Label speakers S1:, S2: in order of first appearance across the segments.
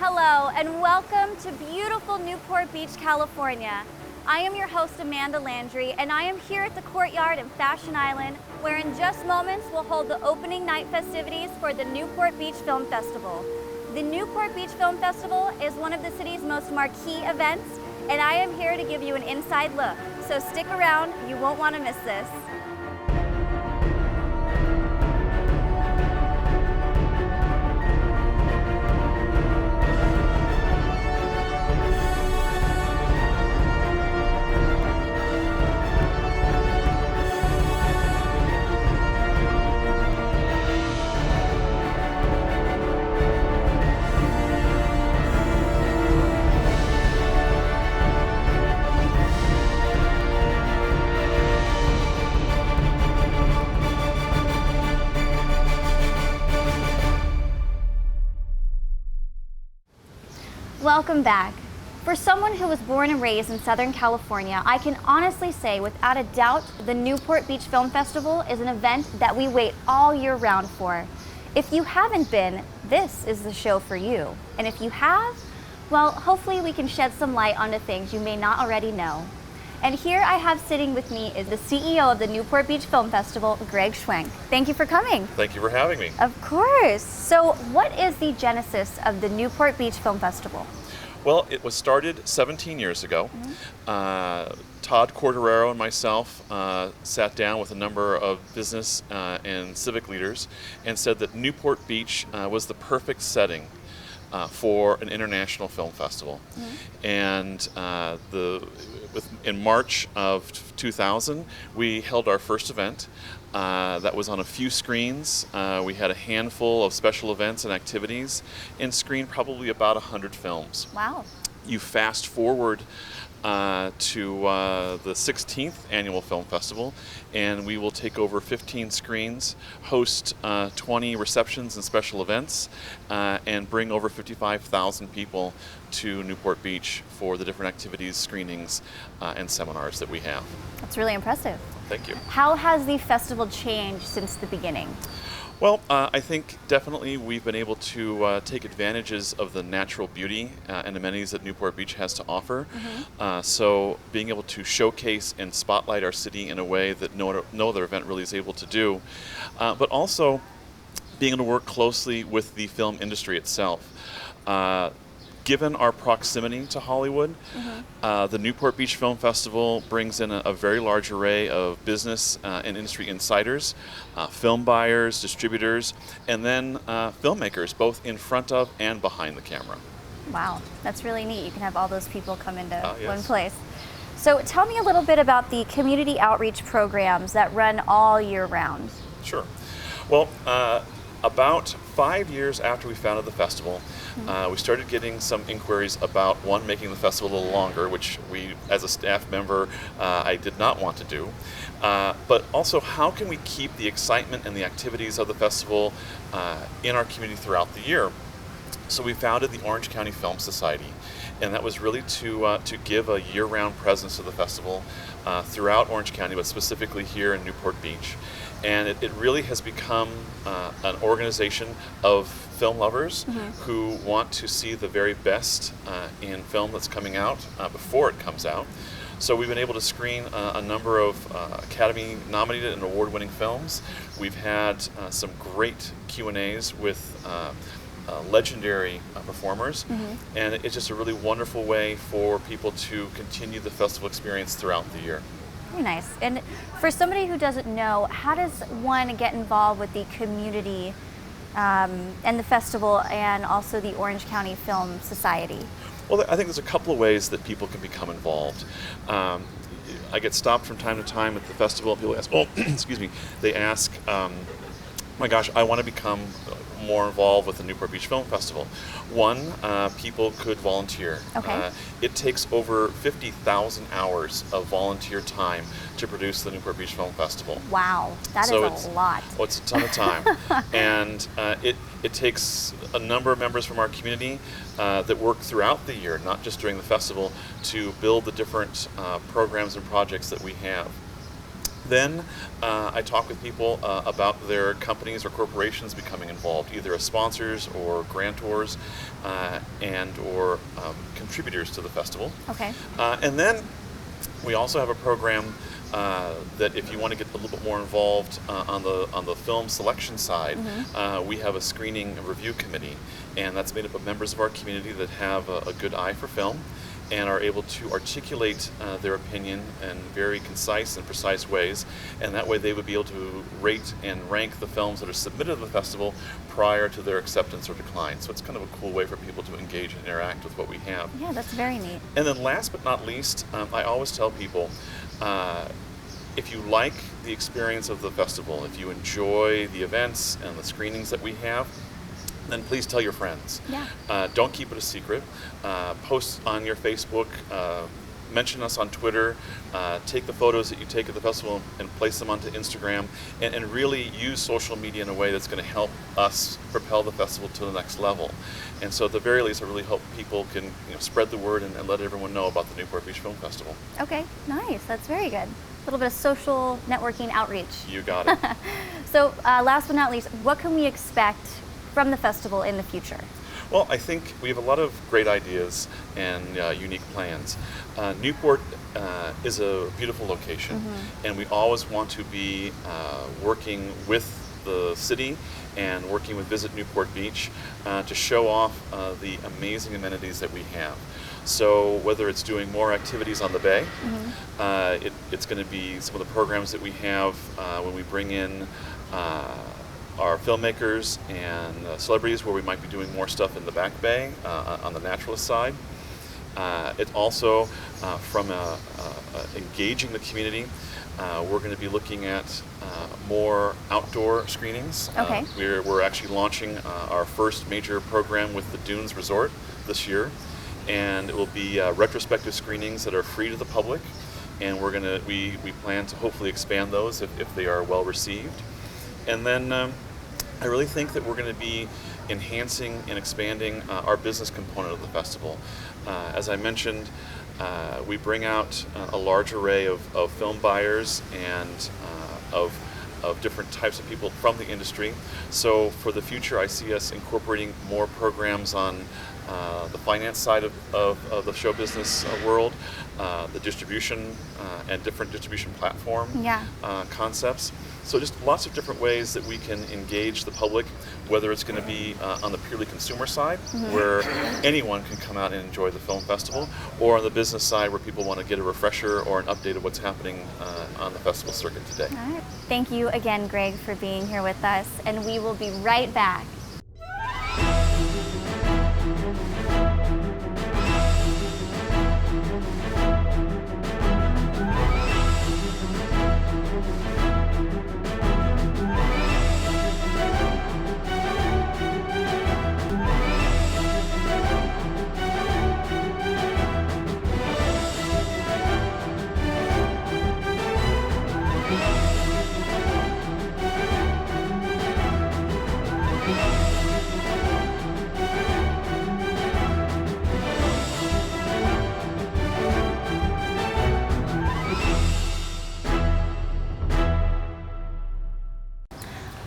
S1: Hello and welcome to beautiful Newport Beach, California. I am your host Amanda Landry and I am here at the courtyard in Fashion Island where in just moments we'll hold the opening night festivities for the Newport Beach Film Festival. The Newport Beach Film Festival is one of the city's most marquee events and I am here to give you an inside look. So stick around, you won't want to miss this. Welcome back. For someone who was born and raised in Southern California, I can honestly say without a doubt the Newport Beach Film Festival is an event that we wait all year round for. If you haven't been, this is the show for you. And if you have, well, hopefully we can shed some light onto things you may not already know. And here I have sitting with me is the CEO of the Newport Beach Film Festival, Greg Schwenk. Thank you for coming.
S2: Thank you for having me.
S1: Of course. So what is the genesis of the Newport Beach Film Festival?
S2: Well, it was started 17 years ago. Todd Corderero and myself sat down with a number of business and civic leaders and said that Newport Beach was the perfect setting for an international film festival. And in March of 2000, we held our first event. That was on a few screens. We had a handful of special events and activities and screened probably about 100 films.
S1: Wow.
S2: You fast forward to the 16th annual film festival and we will take over 15 screens, host 20 receptions and special events, and bring over 55,000 people to Newport Beach for the different activities, screenings, and seminars that we have.
S1: That's really impressive.
S2: Thank you.
S1: How has the festival changed since the beginning?
S2: Well, I think definitely we've been able to take advantages of the natural beauty and amenities that Newport Beach has to offer. So being able to showcase and spotlight our city in a way that no other event really is able to do, but also being able to work closely with the film industry itself. Given our proximity to Hollywood, the Newport Beach Film Festival brings in a very large array of business and industry insiders, film buyers, distributors, and then filmmakers, both in front of and behind the camera.
S1: Wow, that's really neat. You can have all those people come into
S2: Yes.
S1: one place. So tell me a little bit about the community outreach programs that run all year round.
S2: Sure. Well, about 5 years after we founded the festival, we started getting some inquiries about, one, making the festival a little longer, which we, as a staff member, I did not want to do. But also, how can we keep the excitement and the activities of the festival in our community throughout the year? So we founded the Orange County Film Society, and that was really to give a year-round presence to the festival throughout Orange County, but specifically here in Newport Beach. And it really has become an organization of film lovers who want to see the very best in film that's coming out before it comes out. So we've been able to screen a number of Academy-nominated and award-winning films. We've had some great Q&As with legendary performers, and it's just a really wonderful way for people to continue the festival experience throughout the year.
S1: Very nice. And for somebody who doesn't know, how does one get involved with the community and the festival and also the Orange County Film Society?
S2: Well, I think there's a couple of ways that people can become involved. I get stopped from time to time at the festival and people ask, excuse me, they ask, my gosh, I want to become more involved with the Newport Beach Film Festival. One, people could volunteer.
S1: Okay.
S2: It takes over 50,000 hours of volunteer time to produce the Newport Beach Film Festival.
S1: Wow, that is a lot.
S2: Well, it's a ton of time. And it takes a number of members from our community that work throughout the year, not just during the festival, to build the different programs and projects that we have. Then I talk with people about their companies or corporations becoming involved, either as sponsors or grantors and or contributors to the festival.
S1: Okay.
S2: And then we also have a program that if you want to get a little bit more involved on the film selection side, we have a screening and review committee, and that's made up of members of our community that have a good eye for film and are able to articulate their opinion in very concise and precise ways, and that way they would be able to rate and rank the films that are submitted to the festival prior to their acceptance or decline. So it's kind of a cool way for people to engage and interact with what we have.
S1: Yeah, that's very neat.
S2: And then last but not least, I always tell people, if you like the experience of the festival, if you enjoy the events and the screenings that we have, then please tell your friends.
S1: Yeah.
S2: Don't keep it a secret. Post on your Facebook, mention us on Twitter, take the photos that you take at the festival and place them onto Instagram, and really use social media in a way that's going to help us propel the festival to the next level. And so at the very least, I really hope people can spread the word and let everyone know about the Newport Beach Film Festival.
S1: Okay, nice. That's very good. A little bit of social networking outreach.
S2: You got it.
S1: So last but not least, what can we expect from the festival in the future?
S2: Well, I think we have a lot of great ideas and unique plans. Newport is a beautiful location, and we always want to be working with the city and working with Visit Newport Beach to show off the amazing amenities that we have. So whether it's doing more activities on the bay, it's going to be some of the programs that we have when we bring in our filmmakers and celebrities, where we might be doing more stuff in the back bay on the naturalist side. It also, from engaging the community, we're going to be looking at more outdoor screenings.
S1: Okay.
S2: We're actually launching our first major program with the Dunes Resort this year, and it will be retrospective screenings that are free to the public, and we plan to hopefully expand those if they are well received. And then I really think that we're going to be enhancing and expanding our business component of the festival. As I mentioned, we bring out a large array of film buyers and of different types of people from the industry. So for the future, I see us incorporating more programs on the finance side of the show business world, the distribution and different distribution platform concepts. So just lots of different ways that we can engage the public, whether it's going to be on the purely consumer side, where anyone can come out and enjoy the film festival, or on the business side, where people want to get a refresher or an update of what's happening on the festival circuit today.
S1: All right. Thank you again, Greg, for being here with us, and we will be right back.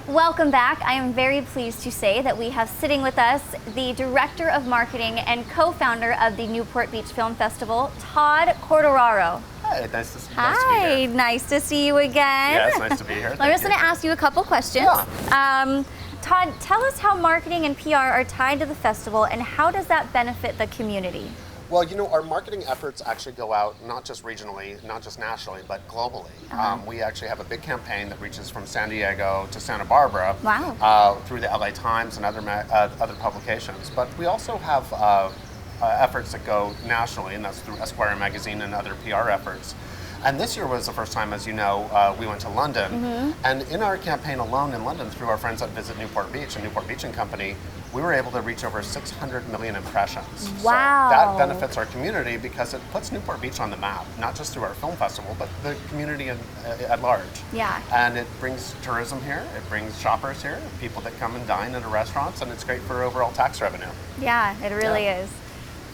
S1: Welcome back. I am very pleased to say that we have sitting with us the Director of Marketing and co-founder of the Newport Beach Film Festival, Todd Cortoraro.
S3: Hi, nice to be
S1: Hi,
S3: here.
S1: nice to see you again.
S3: Yeah, it's nice to be here.
S1: I'm just going to ask you a couple questions.
S3: Yeah.
S1: Todd, tell us how marketing and PR are tied to the festival, and how does that benefit the community?
S3: Well, our marketing efforts actually go out not just regionally, not just nationally, but globally. We actually have a big campaign that reaches from San Diego to Santa Barbara.
S1: Wow.
S3: Through the LA Times and other publications. But we also have efforts that go nationally, and that's through Esquire magazine and other PR efforts. And this year was the first time, as you know, we went to London. And in our campaign alone in London, through our friends at Visit Newport Beach and Newport Beach and Company, we were able to reach over 600 million impressions.
S1: Wow.
S3: So that benefits our community because it puts Newport Beach on the map, not just through our film festival, but the community at large.
S1: Yeah.
S3: And it brings tourism here, it brings shoppers here, people that come and dine at our restaurants, and it's great for overall tax revenue.
S1: Yeah, it really is.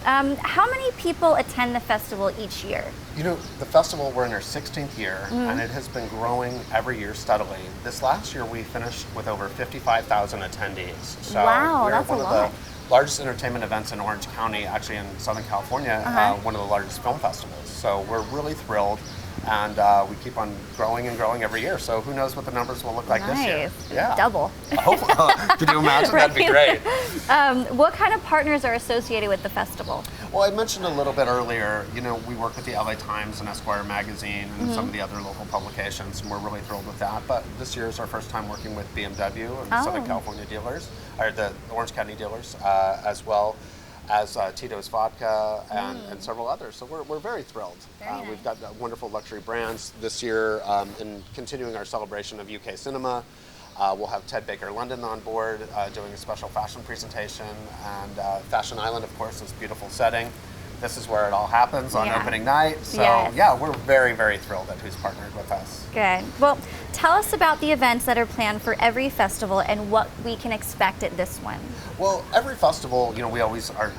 S1: How many people attend the festival each year?
S3: You know, the festival, we're in our 16th year, and it has been growing every year steadily. This last year, we finished with over 55,000 attendees. So
S1: wow,
S3: we're
S1: that's
S3: one
S1: a
S3: of
S1: lot.
S3: the largest entertainment events in Orange County, actually in Southern California, one of the largest film festivals. So we're really thrilled, and we keep on growing and growing every year. So who knows what the numbers will look like this year? Yeah.
S1: Double.
S3: Could you imagine? That'd be great.
S1: What kind of partners are associated with the festival?
S3: Well, I mentioned a little bit earlier, you know, we work with the LA Times and Esquire magazine and some of the other local publications, and we're really thrilled with that. But this year is our first time working with BMW and Southern California dealers, or the Orange County dealers, as well as Tito's Vodka and several others. So we're very thrilled.
S1: Very nice.
S3: We've got wonderful luxury brands this year in continuing our celebration of UK cinema. We'll have Ted Baker London on board doing a special fashion presentation, and Fashion Island, of course, this beautiful setting. This is where it all happens on opening night. So yeah, we're very, very thrilled at who's partnered with us.
S1: Good. Well, tell us about the events that are planned for every festival and what we can expect at this one.
S3: Well, every festival, you know,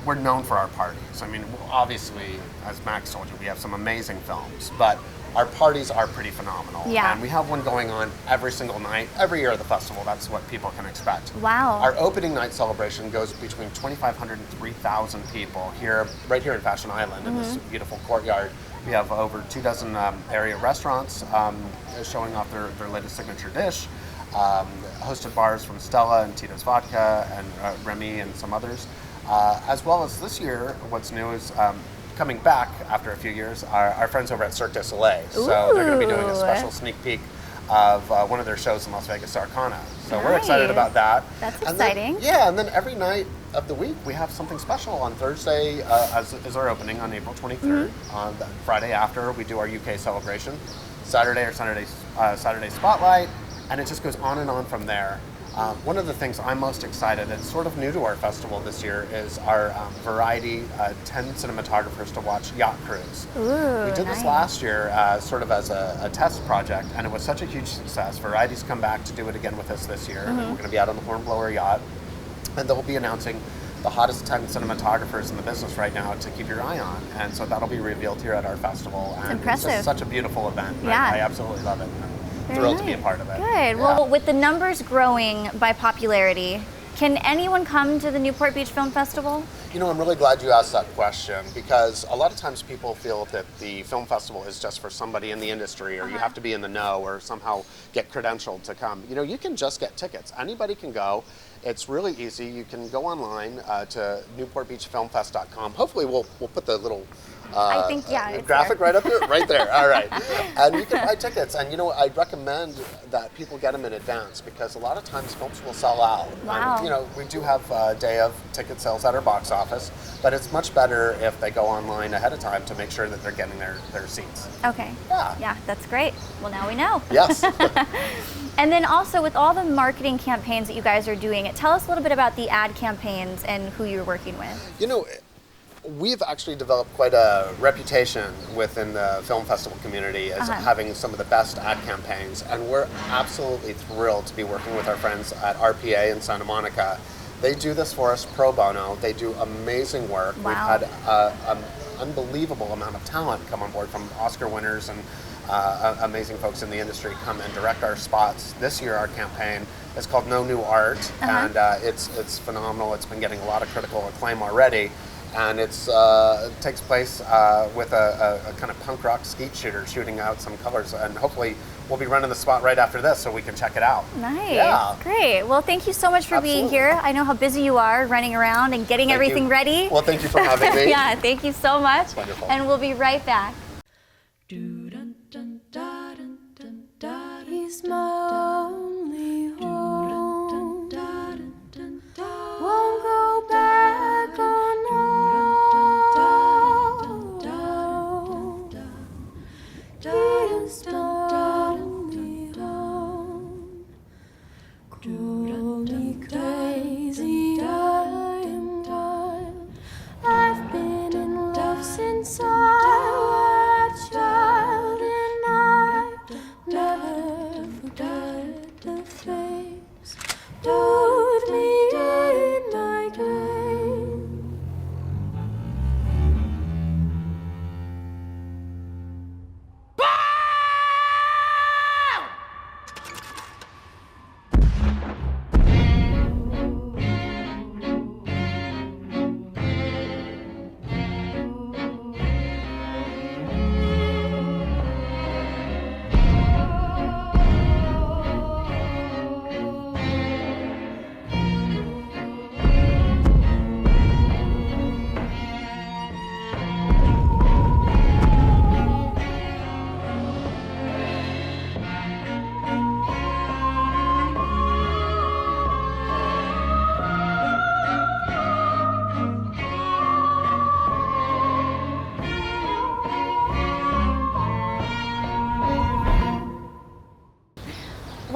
S3: we're known for our parties. I mean, obviously, as Max told you, we have some amazing films, but our parties are pretty phenomenal.
S1: Yeah.
S3: And we have one going on every single night, every year of the festival. That's what people can expect.
S1: Wow.
S3: Our opening night celebration goes between 2,500 and 3,000 people here, right here in Fashion Island, in this beautiful courtyard. We have over 24 area restaurants showing off their latest signature dish. Hosted bars from Stella and Tito's Vodka and Remy and some others. As well as this year, what's new is coming back after a few years, our friends over at Cirque du Soleil. So they're going to be doing a special sneak peek of one of their shows in Las Vegas, Arcana. So we're excited about that.
S1: That's
S3: and
S1: exciting.
S3: Then, and then every night of the week we have something special. On Thursday is our opening on April 23rd. On the Friday after, we do our UK celebration. Saturday Spotlight, and it just goes on and on from there. One of the things I'm most excited, and sort of new to our festival this year, is our Variety 10 cinematographers to watch yacht cruise.
S1: Ooh,
S3: We did this last year sort of as a test project, and it was such a huge success. Variety's come back to do it again with us this year, and we're going to be out on the Hornblower yacht, and they'll be announcing the hottest 10 cinematographers in the business right now to keep your eye on. And so that'll be revealed here at our festival. And
S1: impressive.
S3: It's just such a beautiful event.
S1: Yeah.
S3: I absolutely love it. I'm
S1: Very
S3: thrilled to be a
S1: nice.
S3: part of it.
S1: Good.
S3: Yeah.
S1: Well, with the numbers growing by popularity, can anyone come to the Newport Beach Film Festival?
S3: You know, I'm really glad you asked that question, because a lot of times people feel that the film festival is just for somebody in the industry, or you have to be in the know or somehow get credentialed to come. You know, you can just get tickets. Anybody can go. It's really easy. You can go online to newportbeachfilmfest.com. Hopefully we'll put the little
S1: I think, it's
S3: graphic
S1: there.
S3: right up there, right there. All right, and you can buy tickets. And you know, I'd recommend that people get them in advance, because a lot of times films will sell out.
S1: Wow.
S3: And, you know, we do have a day of ticket sales at our box office, but it's much better if they go online ahead of time to make sure that they're getting their seats.
S1: Okay.
S3: Yeah.
S1: Yeah, that's great. Well, now we know.
S3: Yes.
S1: And then also, with all the marketing campaigns that you guys are doing, tell us a little bit about the ad campaigns and who you're working with.
S3: You know, we've actually developed quite a reputation within the film festival community as having some of the best ad campaigns, and we're absolutely thrilled to be working with our friends at RPA in Santa Monica. They do this for us pro bono. They do amazing work.
S1: Wow.
S3: We've had an unbelievable amount of talent come on board, from Oscar winners and amazing folks in the industry come and direct our spots. This year our campaign is called No New Art, and it's phenomenal. It's been getting a lot of critical acclaim already. And it takes place with a kind of punk rock skeet shooter shooting out some colors, and hopefully we'll be running the spot right after this so we can check it out.
S1: Nice.
S3: Yeah.
S1: Great. Well, thank you so much for being here. I know how busy you are running around and getting everything ready.
S3: Well, thank you for having me.
S1: Yeah, thank you so much.
S3: It's wonderful.
S1: And we'll be right back.
S4: He's my only home. Won't go back on home. He's my only home. Call me crazy, I am wild. I've been in love since I was a child, and I never forgot.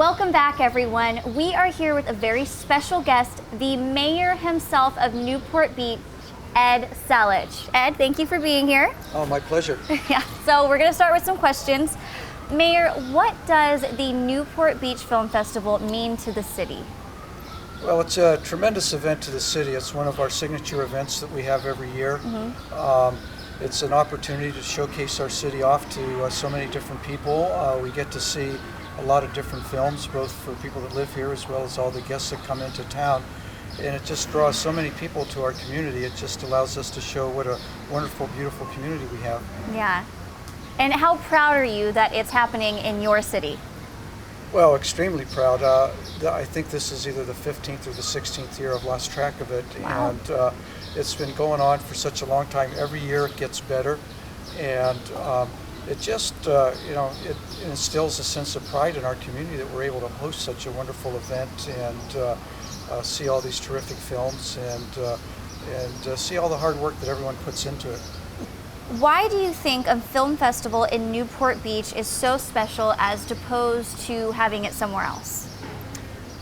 S1: Welcome back, everyone. We are here with a very special guest, the mayor himself of Newport Beach, Ed Selich. Ed, thank you for being here.
S5: Oh, my pleasure.
S1: Yeah, so we're going to start with some questions. Mayor, what does the Newport Beach Film Festival mean to the city?
S5: Well, it's a tremendous event to the city. It's one of our signature events that we have every year. It's an opportunity to showcase our city off to so many different people. We get to see a lot of different films, both for people that live here as well as all the guests that come into town. And it just draws so many people to our community. It just allows us to show what a wonderful, beautiful community we have.
S1: Yeah. And how proud are you that it's happening in your city?
S5: Well, extremely proud. I think this is either the 15th or the 16th year. I've lost track of it.
S1: Wow.
S5: And it's been going on for such a long time. Every year it gets better. And it just, it instills a sense of pride in our community that we're able to host such a wonderful event and see all these terrific films and see all the hard work that everyone puts into it.
S1: Why do you think a film festival in Newport Beach is so special as opposed to having it somewhere else?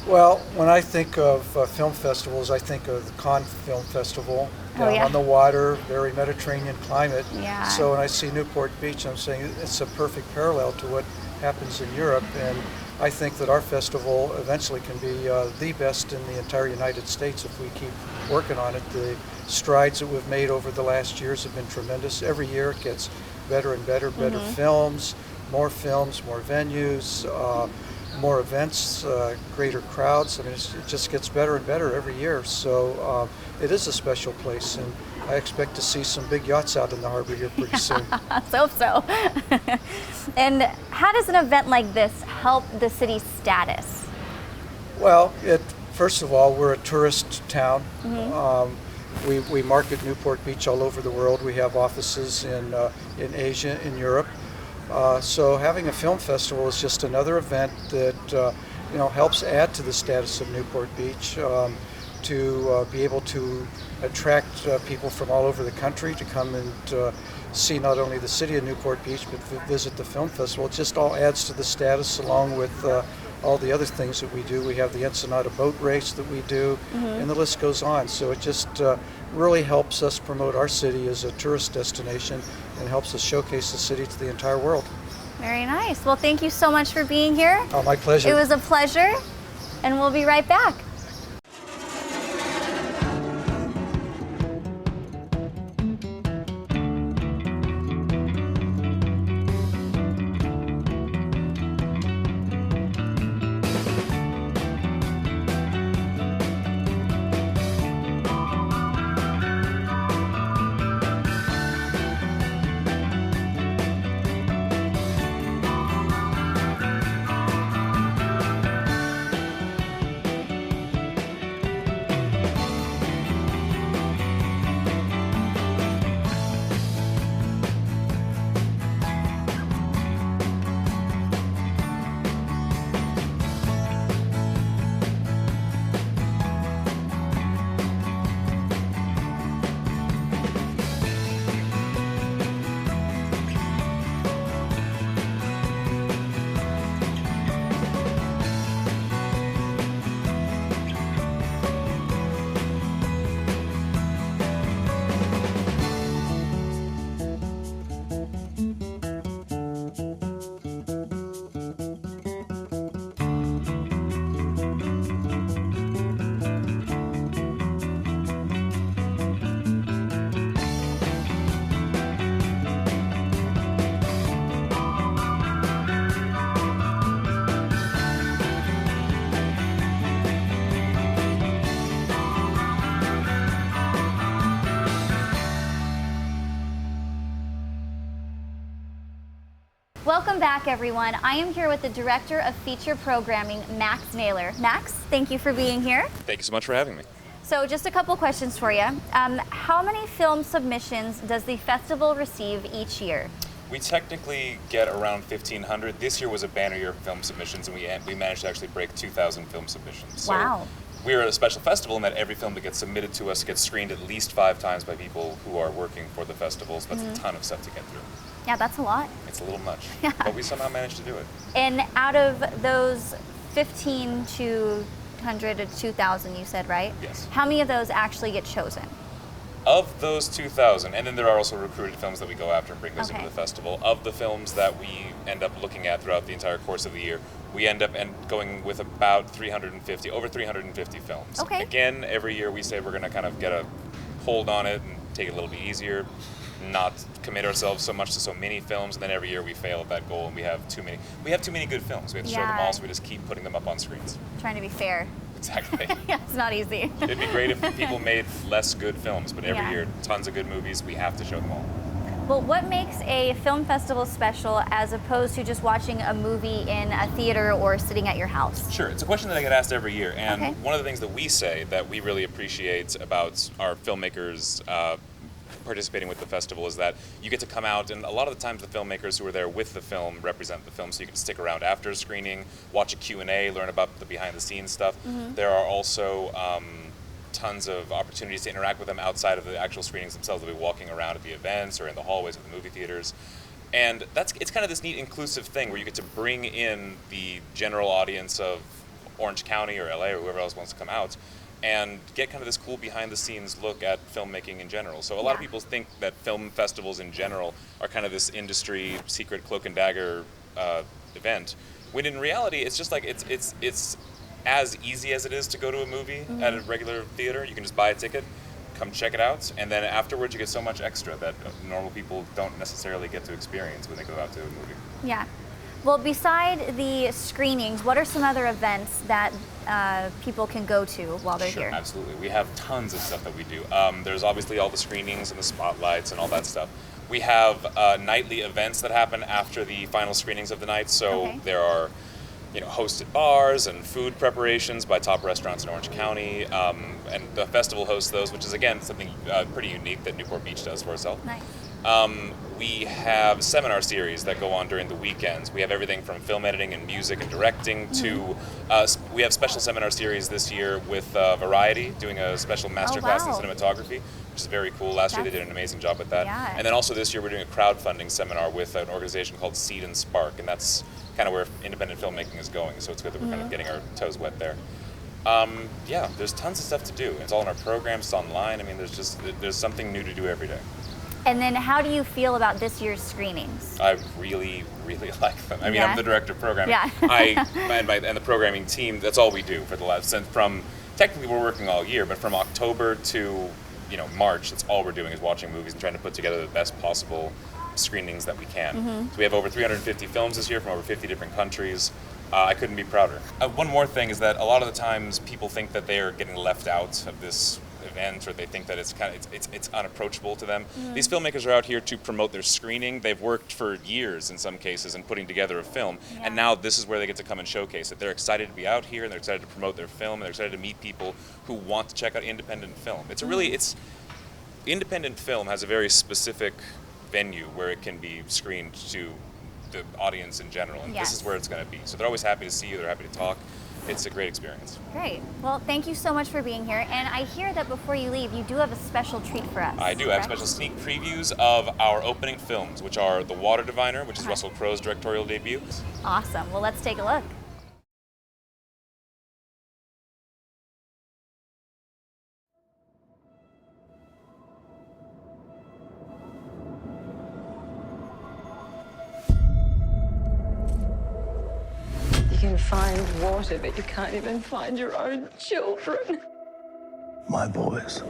S5: Well, when I think of film festivals, I think of the Cannes Film Festival, down on the water, very Mediterranean climate.
S1: Yeah.
S5: So when I see Newport Beach, I'm saying it's a perfect parallel to what happens in Europe. And I think that our festival eventually can be the best in the entire United States if we keep working on it. The strides that we've made over the last years have been tremendous. Every year it gets better and better, better films, more venues, more events, greater crowds. I mean, it just gets better and better every year. So it is a special place, and I expect to see some big yachts out in the harbor here pretty soon.
S1: Let's hope so. And how does an event like this help the city's status?
S5: Well, first of all, we're a tourist town. We market Newport Beach all over the world. We have offices in Asia, in Europe. So having a film festival is just another event that helps add to the status of Newport Beach, to be able to attract people from all over the country to come and see not only the city of Newport Beach but visit the film festival. It just all adds to the status along with all the other things that we do. We have the Ensenada boat race that we do, and the list goes on. So it just really helps us promote our city as a tourist destination and helps us showcase the city to the entire world.
S1: Very nice. Well, thank you so much for being here.
S5: Oh, my pleasure.
S1: It was a pleasure, and we'll be right back. Welcome back, everyone. I am here with the Director of Feature Programming, Max Naylor. Max, thank you for being here.
S6: Thank you so much for having me.
S1: So just a couple questions for you. How many film submissions does the festival receive each year?
S6: We technically get around 1,500. This year was a banner year of film submissions, and we managed to actually break 2,000 film submissions. So
S1: wow.
S6: We're a special festival in that every film that gets submitted to us gets screened at least 5 times by people who are working for the festivals. That's a ton of stuff to get through.
S1: Yeah, that's a lot.
S6: It's a little much, but we somehow managed to do it.
S1: And out of those 1,500 to 2,000, you said, right?
S6: Yes.
S1: How many of those actually get chosen?
S6: Of those 2,000, and then there are also recruited films that we go after and bring those into
S1: Okay.
S6: the festival. Of the films that we end up looking at throughout the entire course of the year, we end up going with about 350, over 350 films.
S1: Okay.
S6: Again, every year we say we're going to kind of get a hold on it and take it a little bit easier, not commit ourselves so much to so many films, and then every year we fail at that goal and we have too many. We have too many good films. We have to show them
S1: Yeah.
S6: all, so we just keep putting them up on screens.
S1: Trying to be fair.
S6: Exactly.
S1: Yeah, it's not easy.
S6: It'd be great if people made less good films, but every
S1: Yeah.
S6: year, tons of good movies. We have to show them all.
S1: Well, what makes a film festival special as opposed to just watching a movie in a theater or sitting at your house?
S6: Sure, it's a question that I get asked every year, and
S1: Okay.
S6: one of the things that we say that we really appreciate about our filmmakers participating with the festival is that you get to come out, and a lot of the times the filmmakers who are there with the film represent the film, so you can stick around after a screening, watch a Q&A, learn about the behind-the-scenes stuff. There are also tons of opportunities to interact with them outside of the actual screenings themselves. They'll be walking around at the events or in the hallways of the movie theaters. And it's kind of this neat inclusive thing where you get to bring in the general audience of Orange County or LA or whoever else wants to come out and get kind of this cool behind-the-scenes look at filmmaking in general. So a lot of
S1: Yeah.
S6: people think that film festivals in general are kind of this industry secret cloak and dagger event, when in reality it's just like it's as easy as it is to go to a movie at a regular theater. You can just buy a ticket, come check it out, and then afterwards you get so much extra that normal people don't necessarily get to experience when they go out to a movie.
S1: Yeah. Well, beside the screenings, what are some other events that people can go to while they're
S6: Sure,
S1: here?
S6: absolutely. We have tons of stuff that we do. There's obviously all the screenings and the spotlights and all that stuff. We have nightly events that happen after the final screenings of the night. So
S1: Okay.
S6: there are, hosted bars and food preparations by top restaurants in Orange County, and the festival hosts those, which is again something pretty unique that Newport Beach does for itself.
S1: Nice.
S6: We have seminar series that go on during the weekends. We have everything from film editing and music and directing to, we have special seminar series this year with Variety doing a special masterclass
S1: wow.
S6: in cinematography, which is very cool. Last year they did an amazing job with that.
S1: Yeah.
S6: And then also this year we're doing a crowdfunding seminar with an organization called Seed and Spark, and that's kind of where independent filmmaking is going. So it's good that we're kind of getting our toes wet there. Yeah, there's tons of stuff to do. It's all in our programs, it's online. I mean, there's something new to do every day.
S1: And then how do you feel about this year's screenings?
S6: I really, really like them. I mean,
S1: Yeah?
S6: I'm the director of programming.
S1: Yeah.
S6: And the programming team, that's all we do for the last, since technically we're working all year, but from October to, March, that's all we're doing is watching movies and trying to put together the best possible screenings that we can. So we have over 350 films this year from over 50 different countries. I couldn't be prouder. One more thing is that a lot of the times people think that they are getting left out of this event, or they think that it's unapproachable to them. These filmmakers are out here to promote their screening. They've worked for years in some cases in putting together a film, and now this is where they get to come and showcase it. They're excited to be out here, and they're excited to promote their film, and they're excited to meet people who want to check out independent film. Independent film has a very specific venue where it can be screened to the audience in general, and this is where it's going to be. So they're always happy to see you, they're happy to talk. It's a great experience.
S1: Great. Well, thank you so much for being here. And I hear that before you leave, you do have a special treat for us.
S6: I do. I have
S1: correct?
S6: special sneak previews of our opening films, which are The Water Diviner, which is Russell Crowe's directorial debut.
S1: Awesome. Well, let's take a look.
S7: You can find water, but you can't even find your own children.
S8: My boys.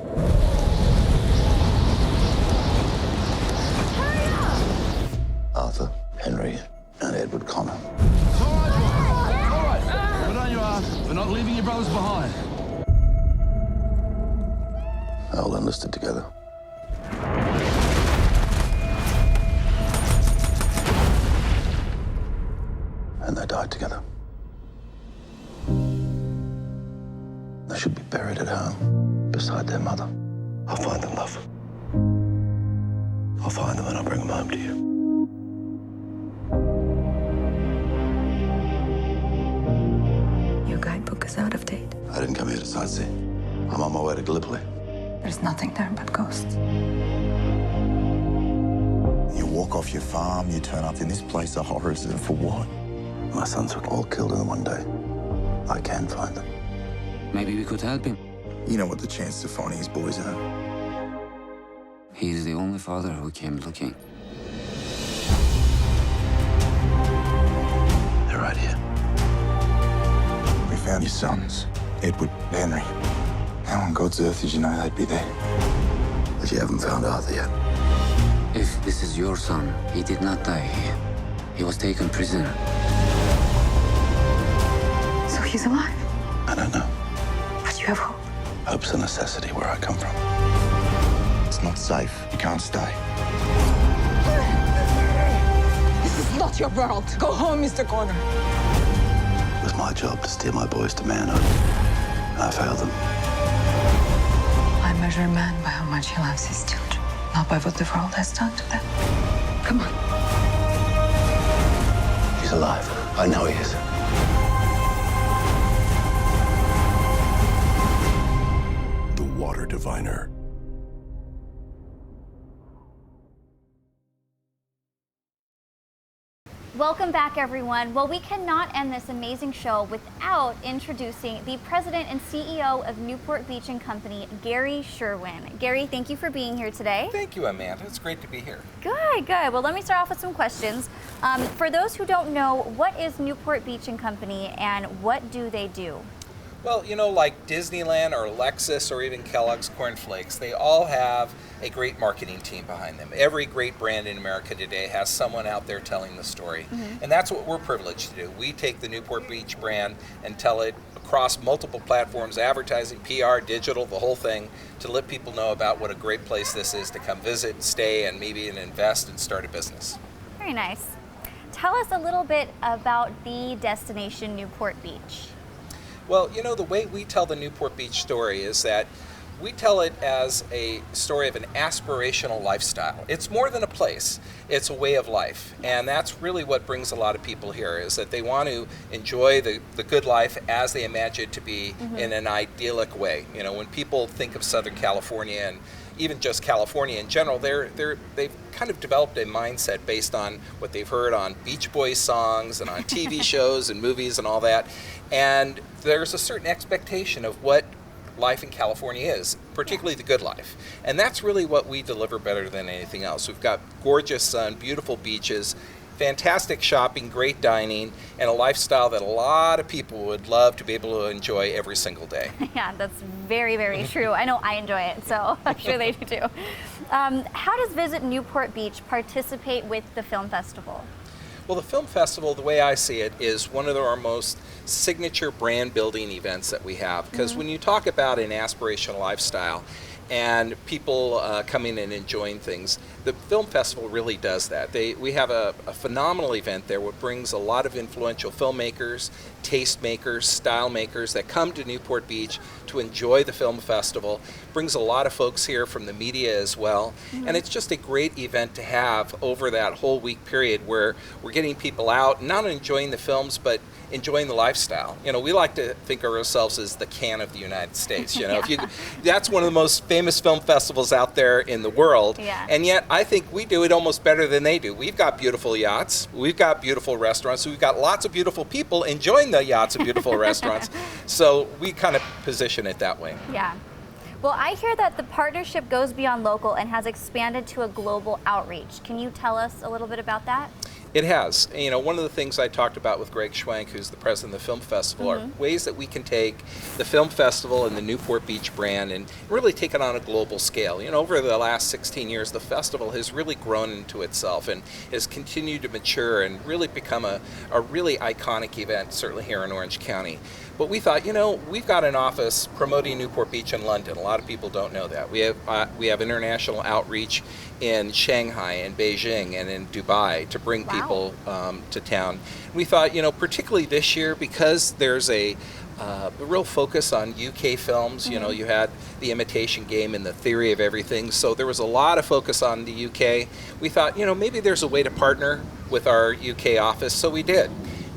S8: Arthur, Henry, and Edward Connor.
S9: It's all right. Put on your arm. We're not leaving your brothers behind.
S8: They all enlisted together. And they died together. They should be buried at home, beside their mother. I'll find them, love. I'll find them and I'll bring them home to you.
S7: Your guidebook is out of date.
S8: I didn't come here to sightsee. I'm on my way to Gallipoli.
S7: There's nothing there but ghosts.
S10: You walk off your farm, you turn up in this place of horrors, and for what?
S8: My sons were all killed in one day. I can find them.
S11: Maybe we could help him.
S10: You know what the chances of finding his boys are?
S11: He's the only father who came looking.
S8: They're right here.
S10: We found your sons, Edward, Henry. How on God's earth did you know they'd be there?
S8: But you haven't found Arthur yet.
S11: If this is your son, he did not die here. He was taken prisoner.
S7: So he's alive.
S8: I don't know.
S7: But you have hope.
S8: Hope's a necessity where I come from.
S10: It's not safe. You can't stay.
S7: This is not your world. Go home, Mr. Connor.
S8: It was my job to steer my boys to manhood. And I failed them.
S7: I measure a man by how much he loves his children, not by what the world has done to them. Come on.
S8: He's alive. I know he is.
S9: The Water Diviner.
S1: Welcome back, everyone. Well, we cannot end this amazing show without introducing the president and CEO of Newport Beach and Company, Gary Sherwin. Gary, thank you for being here today.
S12: Thank you, Amanda. It's great to be here.
S1: Good, good. Well, let me start off with some questions. For those who don't know, what is Newport Beach and Company and what do they do?
S12: Well, you know, like Disneyland or Lexus or even Kellogg's Corn Flakes, they all have a great marketing team behind them. Every great brand in America today has someone out there telling the story. And that's what we're privileged to do. We take the Newport Beach brand and tell it across multiple platforms, advertising, PR, digital, the whole thing, to let people know about what a great place this is to come visit, stay, and maybe invest and start a business.
S1: Very nice. Tell us a little bit about the destination Newport Beach.
S12: Well, you know, the way we tell the Newport Beach story is that we tell it as a story of an aspirational lifestyle. It's more than a place, it's a way of life. And that's really what brings a lot of people here, is that they want to enjoy the good life as they imagine it to be in an idyllic way. You know, when people think of Southern California and even just California in general, they've kind of developed a mindset based on what they've heard on Beach Boys songs and on TV shows and movies and all that. And there's a certain expectation of what life in California is, particularly the good life. And that's really what we deliver better than anything else. We've got gorgeous sun, beautiful beaches, fantastic shopping, great dining, and a lifestyle that a lot of people would love to be able to enjoy every single day.
S1: Yeah, that's very, very true. I know I enjoy it, so I'm sure they do too. How does Visit Newport Beach participate with the film festival?
S12: Well, the film festival, the way I see it, is one of our most signature brand building events that we have. Because when you talk about an aspirational lifestyle and people coming and enjoying things, the film festival really does that. We have a phenomenal event there that brings a lot of influential filmmakers, taste makers, style makers that come to Newport Beach to enjoy the film festival. Brings a lot of folks here from the media as well. And it's just a great event to have over that whole week period where we're getting people out, not enjoying the films, but enjoying the lifestyle. You know, we like to think of ourselves as the Cannes of the United States. You know, that's one of the most famous film festivals out there in the world. And yet I think we do it almost better than they do. We've got beautiful yachts, we've got beautiful restaurants, we've got lots of beautiful people enjoying the yachts and beautiful restaurants. So we kind of position it that way.
S1: Yeah. Well, I hear that the partnership goes beyond local and has expanded to a global outreach. Can you tell us a little bit about that?
S12: It has. You know, one of the things I talked about with Greg Schwank, who's the president of the film festival, are ways that we can take the film festival and the Newport Beach brand and really take it on a global scale. You know, over the last 16 years, the festival has really grown into itself and has continued to mature and really become a really iconic event, certainly here in Orange County. But we thought, you know, we've got an office promoting Newport Beach in London. A lot of people don't know that. We have international outreach in Shanghai and Beijing and in Dubai to bring people to town. We thought, you know, particularly this year, because there's a real focus on UK films. You know, you had The Imitation Game and The Theory of Everything, so there was a lot of focus on the UK. We thought, you know, maybe there's a way to partner with our UK office, so we did.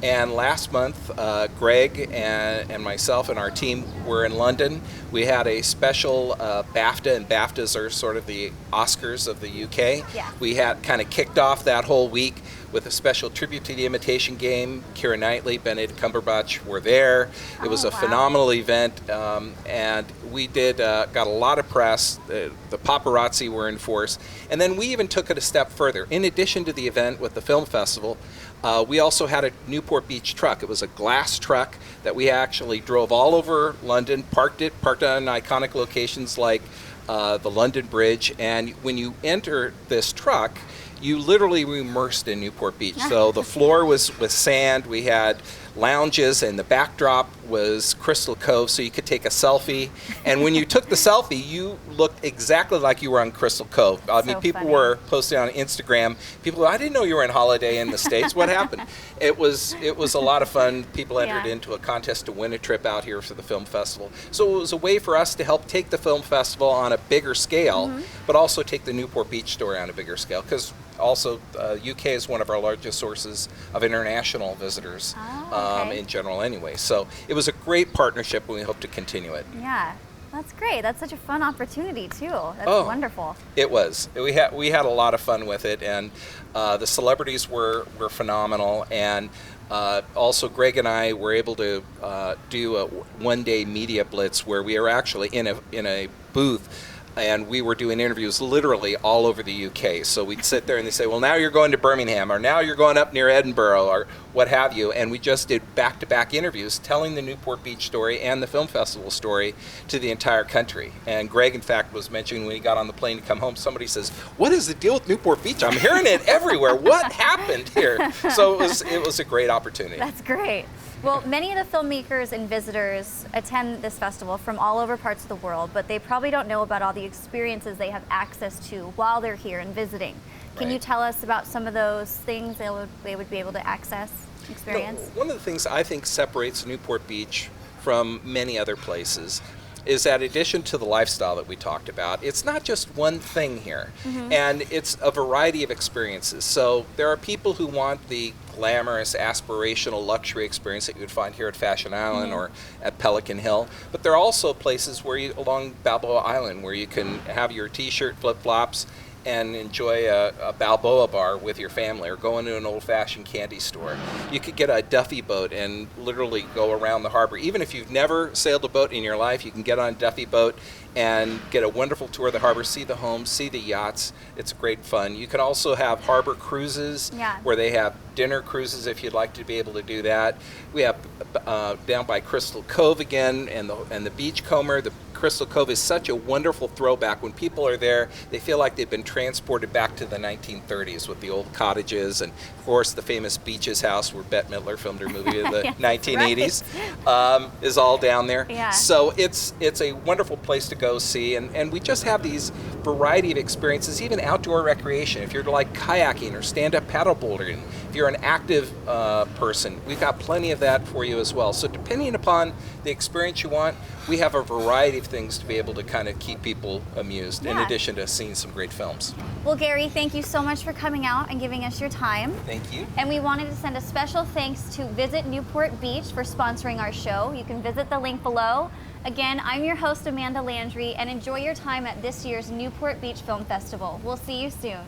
S12: And last month, Greg and myself and our team were in London. We had a special BAFTA, and BAFTAs are sort of the Oscars of the UK.
S1: Yeah.
S12: We had kind of kicked off that whole week with a special tribute to the Imitation Game. Keira Knightley, Benedict Cumberbatch were there. It was a phenomenal event, and we got a lot of press. The paparazzi were in force. And then we even took it a step further. In addition to the event with the film festival, we also had a Newport Beach truck. It was a glass truck that we actually drove all over London, parked on iconic locations like the London Bridge. And when you enter this truck, you literally were immersed in Newport Beach. So the floor was with sand. We had lounges, and the backdrop was Crystal Cove, so you could take a selfie. And when you took the selfie, you looked exactly like you were on Crystal Cove. I mean, people were posting on Instagram. People, I didn't know you were on holiday in the States. What happened? It was a lot of fun. People entered into a contest to win a trip out here for the film festival. So it was a way for us to help take the film festival on a bigger scale, but also take the Newport Beach story on a bigger scale, because also UK is one of our largest sources of international visitors in general anyway. So it was a great partnership, and we hope to continue it.
S1: Yeah, that's great. That's such a fun opportunity too. That's wonderful.
S12: It was. We had a lot of fun with it, and the celebrities were phenomenal, and also Greg and I were able to do a one-day media blitz where we were actually in a booth, and we were doing interviews literally all over the UK. So we'd sit there and they'd say, well, now you're going to Birmingham, or now you're going up near Edinburgh, or what have you. And we just did back-to-back interviews telling the Newport Beach story and the film festival story to the entire country. And Greg, in fact, was mentioning when he got on the plane to come home, somebody says, what is the deal with Newport Beach? I'm hearing it everywhere. What happened here? So it was a great opportunity.
S1: That's great. Well, many of the filmmakers and visitors attend this festival from all over parts of the world, but they probably don't know about all the experiences they have access to while they're here and visiting. Can you tell us about some of those things they would be able to access, experience?
S12: One of the things I think separates Newport Beach from many other places is that in addition to the lifestyle that we talked about, it's not just one thing here, and it's a variety of experiences. So there are people who want the glamorous, aspirational luxury experience that you would find here at Fashion Island or at Pelican Hill, but there are also places along Balboa Island where you can have your t-shirt, flip-flops, and enjoy a Balboa bar with your family, or go into an old-fashioned candy store. You could get a Duffy boat and literally go around the harbor. Even if you've never sailed a boat in your life, you can get on a Duffy boat and get a wonderful tour of the harbor, see the homes, see the yachts. It's great fun. You can also have harbor cruises where they have dinner cruises if you'd like to be able to do that. We have down by Crystal Cove again, and the Beachcomber. The Crystal Cove is such a wonderful throwback. When people are there, they feel like they've been transported back to the 1930s with the old cottages, and of course the famous Beaches House where Bette Midler filmed her movie in the 1980s is all down there. So it's a wonderful place to go see, and we just have these variety of experiences, even outdoor recreation. If you're like kayaking or stand-up paddleboarding, if you're an active person, we've got plenty of that for you as well. So depending upon the experience you want, we have a variety of things to be able to kind of keep people amused, in addition to seeing some great films.
S1: Well, Gary, thank you so much for coming out and giving us your time.
S12: Thank you.
S1: And we wanted to send a special thanks to Visit Newport Beach for sponsoring our show. You can visit the link below. Again, I'm your host, Amanda Landry, and enjoy your time at this year's Newport Beach Film Festival. We'll see you soon.